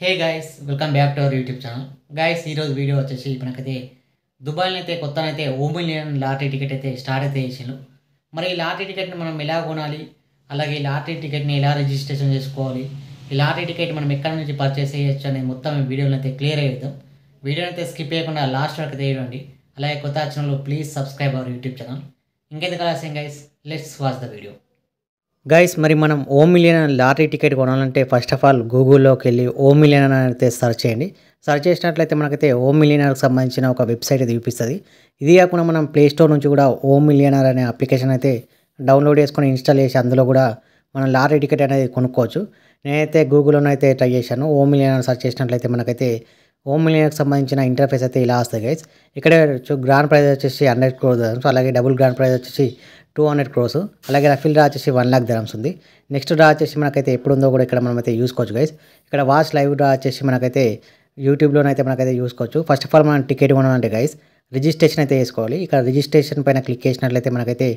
Hey guys welcome back to our YouTube channel. Guys ఈరోజు video వచ్చేసి మనకైతే దుబాయ్లో అయితే కొత్తనైతే $1 మిలియన్ లాటరీ టికెట్ అయితే స్టార్ట్ అయితే చేసిండు. మరి ఈ లాటరీ టికెట్ని మనం ఎలా కొనాలి, అలాగే ఈ లాటరీ టికెట్ని ఎలా రిజిస్ట్రేషన్ చేసుకోవాలి, ఈ లాటరీ టికెట్ మనం ఎక్కడి నుంచి పర్చేస్ చేయొచ్చు అనేది మొత్తం ఈ వీడియోలో అయితే క్లియర్ అయ్యేద్దాం. వీడియోని అయితే స్కిప్ చేయకుండా లాస్ట్ వరకు అయితే చూడండి. అలాగే కొత్త channel please subscribe our YouTube channel. ఇంకెందుకు ఆలస్యం guys, let's watch the video. Guys మరి మనం $1 మిలియన్ లాటరీ టికెట్ కొనాలంటే ఫస్ట్ ఆఫ్ ఆల్ గూగుల్లోకి వెళ్ళి $1 మిలియన్ అని అయితే సెర్చ్ చేయండి. సెర్చ్ చేసినట్లయితే మనకైతే $1 మిలియన్కి సంబంధించిన ఒక వెబ్సైట్ అయితే చూపిస్తుంది. ఇది కాకుండా మనం ప్లే స్టోర్ నుంచి కూడా $1 మిలియన్ అనే అప్లికేషన్ అయితే డౌన్లోడ్ చేసుకొని ఇన్స్టాల్ చేసి అందులో కూడా మనం లాటరీ టికెట్ అనేది కొనుక్కోవచ్చు. నేనైతే గూగుల్లోనైతే ట్రై చేశాను. $1 మిలియన్ అని సెర్చ్ చేసినట్లయితే మనకైతే $1 మిలియన్కి సంబంధించిన ఇంటర్ఫేస్ అయితే ఇలా వస్తుంది గైస్. ఇక్కడ గ్రాండ్ ప్రైజ్ వచ్చేసి 100 crores, అలాగే డబుల్ గ్రాండ్ ప్రైజ్ వచ్చేసి 200 crores, అలాగే రఫీల్ డ్రా వచ్చేసి 1 lakh dirhams ఉంది. నెక్స్ట్ డ్రా వచ్చేసి మనకైతే ఎప్పుడు ఉందో కూడా ఇక్కడ మనమైతే చూసుకోవచ్చు గైస్. ఇక్కడ వాచ్ లైవ్ డ్రా వచ్చేసి మనకైతే యూట్యూబ్లోనైతే మనకైతే చూసుకోవచ్చు. ఫస్ట్ ఆఫ్ ఆల్ మనం టికెట్ కొనాలంటే గైస్ రిజిస్ట్రేషన్ అయితే చేసుకోవాలి. ఇక్కడ రిజిస్ట్రేషన్ పైన క్లిక్ చేసినట్లయితే మనకైతే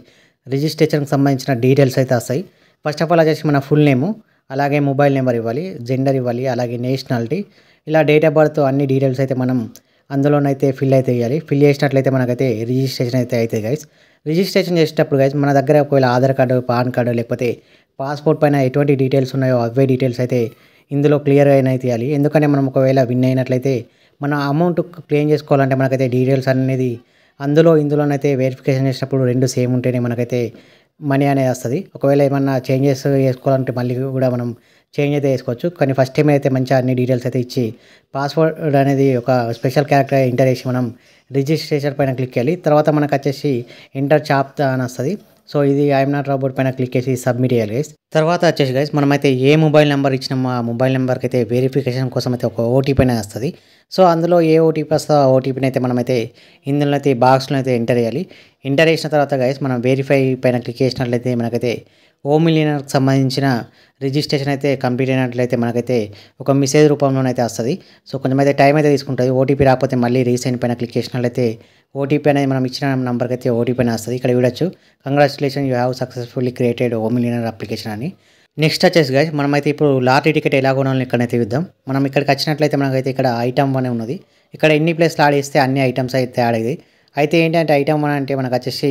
రిజిస్ట్రేషన్కి సంబంధించిన డీటెయిల్స్ అయితే వస్తాయి. ఫస్ట్ ఆఫ్ ఆల్ వచ్చేసి మన ఫుల్ నేము, అలాగే మొబైల్ నెంబర్ ఇవ్వాలి, జెండర్ ఇవ్వాలి, అలాగే నేషనాలిటీ, ఇలా డేట్ ఆఫ్ బర్త్ అన్ని డీటెయిల్స్ అయితే మనం అందులోనైతే ఫిల్ అయితే చేయాలి. ఫిల్ చేసినట్లయితే మనకైతే రిజిస్ట్రేషన్ అయితే అవుతుంది గైస్. రిజిస్ట్రేషన్ చేసేటప్పుడు గైస్ మన దగ్గర ఒకవేళ ఆధార్ కార్డు, పాన్ కార్డు, లేకపోతే పాస్పోర్ట్ పైన ఎటువంటి డీటెయిల్స్ ఉన్నాయో అవే డీటెయిల్స్ అయితే ఇందులో క్లియర్ అయినా తీయాలి. ఎందుకంటే మనం ఒకవేళ విన్ అయినట్లయితే మన అమౌంట్ క్లెయిమ్ చేసుకోవాలంటే మనకైతే డీటెయిల్స్ అనేది ఇందులోనైతే వెరిఫికేషన్ చేసినప్పుడు రెండు సేమ్ ఉంటేనే మనకైతే మనీ అనేది వస్తుంది. ఒకవేళ ఏమన్నా చేంజెస్ చేసుకోవాలంటే మళ్ళీ కూడా మనం చేంజ్ అయితే చేసుకోవచ్చు. కానీ ఫస్ట్ టైం అయితే మంచిగా అన్ని డీటెయిల్స్ అయితే ఇచ్చి పాస్వర్డ్ అనేది ఒక స్పెషల్ క్యారెక్టర్ ఎంటర్ చేసి మనం రిజిస్ట్రేషన్ పైన క్లిక్ చేయాలి. తర్వాత మనకు వచ్చేసి ఎంటర్ చాప్ అని వస్తుంది. సో ఇది ఐఎమ్ నాట్ రోబోట్ పైన క్లిక్ చేసి సబ్మిట్ చేయాలి గైస్. తర్వాత వచ్చేసి గైస్ మనమైతే ఏ మొబైల్ నెంబర్ ఇచ్చినామో ఆ మొబైల్ నెంబర్కి అయితే వెరిఫికేషన్ కోసం అయితే ఒక ఓటీపీ అనేది వస్తుంది. సో అందులో ఏ ఓటీపీ వస్తుందో ఆ ఓటీపీని అయితే మనమైతే ఇందులో అయితే బాక్స్లో అయితే ఎంటర్ చేయాలి. ఎంటర్ చేసిన తర్వాత గైస్ మనం వెరిఫై పైన క్లిక్ చేసినట్లయితే మనకైతే $1 మిలియన్కి సంబంధించిన రిజిస్ట్రేషన్ అయితే కంప్లీట్ అయినట్లయితే మనకైతే ఒక మెసేజ్ రూపంలోనైతే వస్తుంది. సో కొంచెం అయితే టైం అయితే తీసుకుంటుంది. ఓటీపీ రాకపోతే మళ్ళీ రీసెంట్ పైన క్లిక్ చేసినట్లయితే ఓటీపీ అనేది మనం ఇచ్చిన నెంబర్కి అయితే ఓటీపీ అనేది వస్తుంది. ఇక్కడ చూడొచ్చు, congratulation you have successfully created $1 million application అని. నెక్స్ట్ వచ్చేసి గైస్ మనమైతే ఇప్పుడు లాటరీ టికెట్ ఎలా కొనాలని ఇక్కడైతే చూద్దాం. మనం ఇక్కడికి వచ్చినట్లయితే మనకైతే ఇక్కడ ఐటమ్ 1 ఉన్నది. ఇక్కడ ఎన్ని ప్లేస్లు యాడ్ చేస్తే అన్ని ఐటమ్స్ అయితే యాడ్ అయ్యాయి. అయితే ఏంటంటే ఐటమ్ 1 అంటే మనకు వచ్చేసి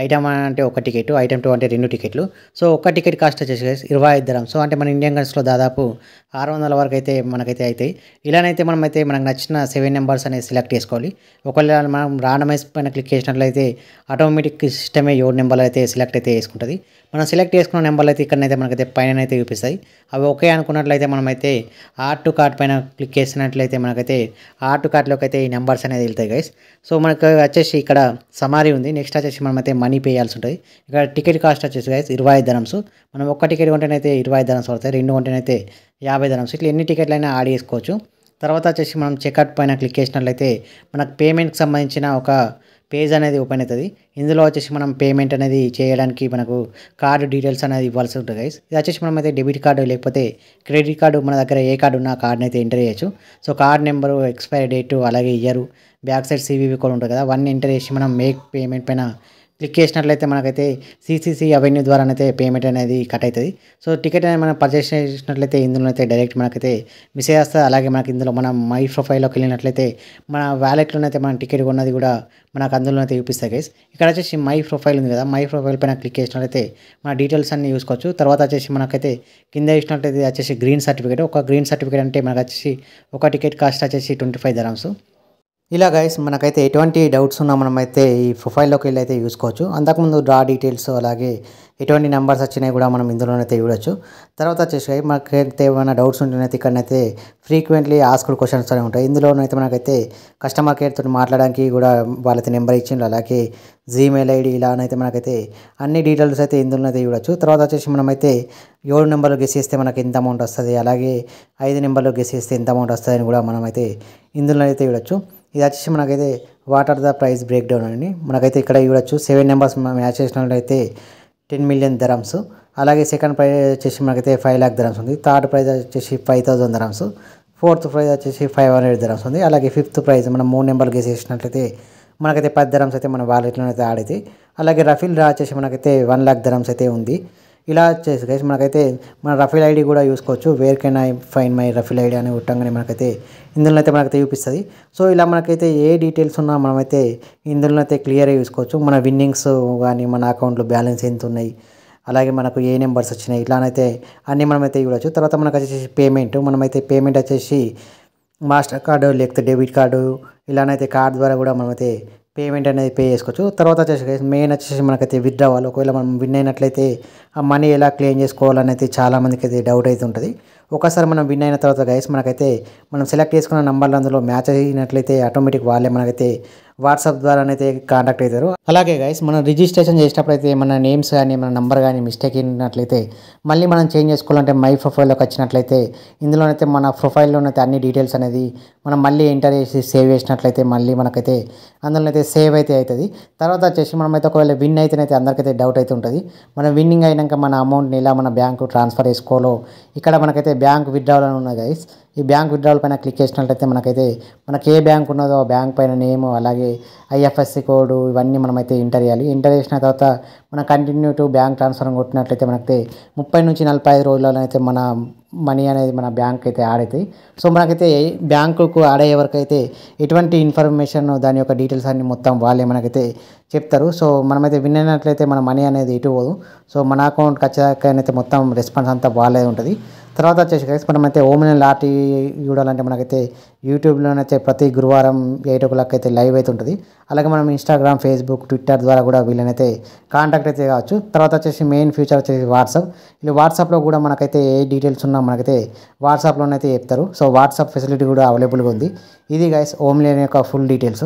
ఐటమ్ 1 అంటే ఒక టికెట్, ఐటమ్ 2 అంటే 2 టికెట్లు. సో ఒక్క టికెట్ కాస్ట్ వచ్చేసి 25 dirhams. సో అంటే మన ఇండియన్ కరెన్సీలో దాదాపు 600 వరకు అయితే మనకైతే అవుతాయి. ఇలానైతే మనకు నచ్చిన 7 నెంబర్స్ అనేది సెలెక్ట్ చేసుకోవాలి. ఒకవేళ మనం రాండమైజ్ పైన క్లిక్ చేసినట్లయితే ఆటోమేటిక్ సిస్టమే 7 నెంబర్లు అయితే సెలెక్ట్ అయితే చేసుకుంటుంది. మనం సెలెక్ట్ చేసుకున్న నెంబర్లు అయితే ఇక్కడనైతే మనకైతే పైన అయితే చూపిస్తాయి. అవి ఓకే అనుకున్నట్లయితే మనమైతే ఆడ్ టు కార్ట్ పైన క్లిక్ చేసినట్లయితే మనకైతే ఆడ్ టు కార్ట్లోకి అయితే ఈ నెంబర్స్ అనేది వెళ్తాయి గైస్. సో మనకు వచ్చేసి ఇక్కడ సమారీ ఉంది. నెక్స్ట్ వచ్చేసి మనమైతే మనీ పే చేయాల్సి ఉంటుంది. ఇక్కడ టికెట్ కాస్ట్ వచ్చేసి గైస్ 25 dirhams. మనం ఒక్క టికెట్ కొంటేనైతే 25 dirhams పడతాయి, 2 కొంటేనైతే 50 dirhams. ఇట్లా ఎన్ని టికెట్లు అయినా యాడ్ చేసుకోవచ్చు. తర్వాత వచ్చేసి మనం చెక్అవుట్ పైన క్లిక్ చేసినట్లయితే మనకు పేమెంట్కి సంబంధించిన ఒక పేజ్ అనేది ఓపెన్ అవుతుంది. ఇందులో వచ్చేసి మనం పేమెంట్ అనేది చేయడానికి మనకు కార్డు డీటెయిల్స్ అనేది ఇవ్వాల్సి ఉంటుంది గైస్. ఇది వచ్చేసి మనం అయితే డెబిట్ కార్డు లేకపోతే క్రెడిట్ కార్డు, మన దగ్గర ఏ కార్డు ఉన్నా ఆ కార్డుని అయితే ఎంటర్ చేయొచ్చు. So card number, expiry date, అలాగే ఇయర్, బ్యాక్ సైడ్ CVV కూడా ఉంటుంది కదా, అవన్నీ ఎంటర్ చేసి మనం మేక్ పేమెంట్ పైన క్లిక్ చేసినట్లయితే మనకైతే CCC అవెన్యూ ద్వారానైతే పేమెంట్ అనేది కట్ అవుతుంది. సో టికెట్ అనేది మనం పర్చేస్ చేసినట్లయితే ఇందులో అయితే డైరెక్ట్ మనకైతే మెసేజ్ వస్తుంది. అలాగే మనకి ఇందులో మనం మై ప్రొఫైల్లోకి వెళ్ళినట్లయితే మన వ్యాలెట్లోనైతే మనం టికెట్ కొన్నది కూడా మనకు అందులో అయితే చూపిస్తాయి గైస్. ఇక్కడ వచ్చేసి మై ప్రొఫైల్ ఉంది కదా, మై ప్రొఫైల్ పైన క్లిక్ చేసినట్లయితే మన డీటెయిల్స్ అన్ని చూసుకోవచ్చు. తర్వాత వచ్చేసి మనకైతే కింద చూసినట్లయితే వచ్చేసి గ్రీన్ సర్టిఫికేట్. ఒక గ్రీన్ సర్టిఫికేట్ అంటే మనకు వచ్చేసి ఒక టికెట్ కాస్ట్ వచ్చేసి 25 dirhams. ఇలా గైస్ మనకైతే ఎటువంటి డౌట్స్ ఉన్నా మనమైతే ఈ ప్రొఫైల్లోకి వెళ్ళి అయితే చూసుకోవచ్చు. అంతకుముందు డ్రా డీటెయిల్స్, అలాగే ఎటువంటి నెంబర్స్ వచ్చినాయి కూడా మనం ఇందులోనైతే చూడొచ్చు. తర్వాత వచ్చేసి మనకైతే ఏమైనా డౌట్స్ ఉంటేనైతే ఇక్కడనైతే ఫ్రీక్వెంట్లీ ఆస్క్డ్ క్వశ్చన్స్ అనేవి ఉంటాయి. ఇందులోనైతే మనకైతే కస్టమర్ కేర్ తోటి మాట్లాడడానికి కూడా వాళ్ళైతే నెంబర్ ఇచ్చిండు, అలాగే జీమెయిల్ ID, ఇలానైతే మనకైతే అన్ని డీటెయిల్స్ అయితే ఇందులోనైతే చూడొచ్చు. తర్వాత వచ్చేసి మనమైతే 7 నెంబర్లు గెస్ చేస్తే మనకి ఎంత అమౌంట్ వస్తుంది, అలాగే 5 నెంబర్లు గెస్ చేస్తే ఎంత అమౌంట్ వస్తుంది అని కూడా మనమైతే ఇందులో అయితే చూడొచ్చు. ఇది వచ్చేసి మనకైతే what are the price break down అని మనకైతే ఇక్కడ చూడొచ్చు. 7 నెంబర్స్ మ్యాచ్ చేసినట్లయితే 10 million dirhams. అలాగే సెకండ్ ప్రైజ్ వచ్చేసి మనకైతే 5 lakh dirhams ఉంది. థర్డ్ ప్రైజ్ వచ్చేసి 5000 dirhams. ఫోర్త్ ప్రైజ్ వచ్చేసి 500 dirhams ఉంది. అలాగే ఫిఫ్త్ ప్రైజ్ మనం 3 నెంబర్లు గెస్ చేసినట్లయితే మనకైతే 10 dirhams అయితే మన వాలెట్లోనే అయితే యాడ్ అవుతాయి. అలాగే రఫీల్ డ్రా వచ్చేసి మనకైతే 1 lakh dirhams అయితే ఉంది. ఇలా వచ్చేసి గైస్ మనకైతే మన రఫీల్ ఐడి కూడా చూసుకోవచ్చు. Where can I find my rifle ID అని కొట్టంగానే మనకైతే ఇందులో అయితే మనకైతే చూపిస్తుంది. సో ఇలా మనకైతే ఏ డీటెయిల్స్ ఉన్నా మనమైతే ఇందులో అయితే క్లియర్గా చూసుకోవచ్చు. మన విన్నింగ్స్ కానీ మన అకౌంట్లో బ్యాలెన్స్ ఎంత ఉన్నాయి, అలాగే మనకు ఏ నెంబర్స్ వచ్చినాయి, ఇట్లానైతే అన్నీ మనమైతే చూడవచ్చు. తర్వాత మనకు వచ్చేసి పేమెంట్, మనమైతే పేమెంట్ వచ్చేసి మాస్టర్ కార్డు లేకపోతే డెబిట్ కార్డు ఇలానైతే కార్డు ద్వారా కూడా మనమైతే పేమెంట్ అనేది పే చేసుకోవచ్చు. తర్వాత వచ్చేసి మెయిన్ వచ్చేసి మనకైతే విత్డ్రావల్, ఒకవేళ మనం విన్ అయినట్లయితే ఆ మనీ ఎలా క్లెయిమ్ చేసుకోవాలని అయితే చాలామందికి అయితే డౌట్ అయితే ఉంటుంది. ఒకసారి మనం విన్ అయిన తర్వాత గైస్ మనకైతే మనం సెలెక్ట్ చేసుకున్న నంబర్లు అందులో మ్యాచ్ అయినట్లయితే ఆటోమేటిక్ వాళ్ళే మనకైతే వాట్సాప్ ద్వారానైతే కాంటాక్ట్ అవుతారు. అలాగే గైస్ మనం రిజిస్ట్రేషన్ చేసేటప్పుడు అయితే మన నేమ్స్ కానీ మన నంబర్ కానీ మిస్టేక్ అయినట్లయితే మళ్ళీ మనం చేంజ్ చేసుకోవాలంటే మై ప్రొఫైల్లోకి వచ్చినట్లయితే ఇందులోనైతే మన ప్రొఫైల్లోనైతే అన్ని డీటెయిల్స్ అనేది మనం మళ్ళీ ఎంటర్ చేసి సేవ్ చేసినట్లయితే మళ్ళీ మనకైతే అందులో అయితే సేవ్ అయితే అవుతుంది. తర్వాత వచ్చేసి మనమైతే ఒకవేళ విన్ అయితేనైతే అందరికైతే డౌట్ అయితే ఉంటుంది. మనం విన్నింగ్ అయినాక మన అమౌంట్ని ఎలా మన బ్యాంకు ట్రాన్స్ఫర్ చేసుకోవాలో ఇక్కడ మనకైతే బ్యాంక్ విత్డ్రావల్ అని ఉన్నది గైస్. ఈ బ్యాంక్ విత్డ్రావల్ పైన క్లిక్ చేసినట్లయితే మనకైతే మనకి ఏ బ్యాంక్ ఉన్నదో ఆ బ్యాంక్ పైన నేమ్ అలాగే ఐఎఫ్ఎస్సి కోడ్ ఇవన్నీ మనమైతే ఎంటర్ చేయాలి. ఎంటర్ చేసిన తర్వాత మనం కంటిన్యూ టు బ్యాంక్ ట్రాన్స్ఫర్ కొట్టినట్లయితే మనకైతే 30 నుంచి 45 రోజులలో అయితే మన మనీ అనేది మన బ్యాంక్ అయితే యాడ్ అవుతాయి. సో మనకైతే బ్యాంకుకు యాడ్ అయ్యే వరకు అయితే ఎటువంటి ఇన్ఫర్మేషన్ దాని యొక్క డీటెయిల్స్ అన్ని మొత్తం వాళ్ళే మనకైతే చెప్తారు. సో మనమైతే విన్ అయినట్లయితే మన మనీ అనేది ఎటు పోదు. సో మన అకౌంట్కి వచ్చాకైతే మొత్తం రెస్పాన్స్ అంతా వాళ్ళే ఉంటుంది. తర్వాత వచ్చేసి గైస్ మనమైతే ఓమినియన్ లాటరీ చూడాలంటే మనకైతే యూట్యూబ్లోనైతే ప్రతి గురువారం 8 o'clock అయితే లైవ్ అయితే ఉంటుంది. అలాగే మనం ఇన్స్టాగ్రామ్, ఫేస్బుక్, ట్విట్టర్ ద్వారా కూడా వీళ్ళనైతే కాంటాక్ట్ అయితే కావచ్చు. తర్వాత వచ్చేసి మెయిన్ ఫ్యూచర్ వచ్చేసి వాట్సాప్. ఇలా వాట్సాప్లో కూడా మనకైతే ఏ డీటెయిల్స్ ఉన్నా మనకైతే వాట్సాప్లోనైతే చెప్తారు. సో వాట్సాప్ ఫెసిలిటీ కూడా అవైలబుల్గా ఉంది. ఇది గైస్ ఓమినియన్ యొక్క ఫుల్ డీటెయిల్స్.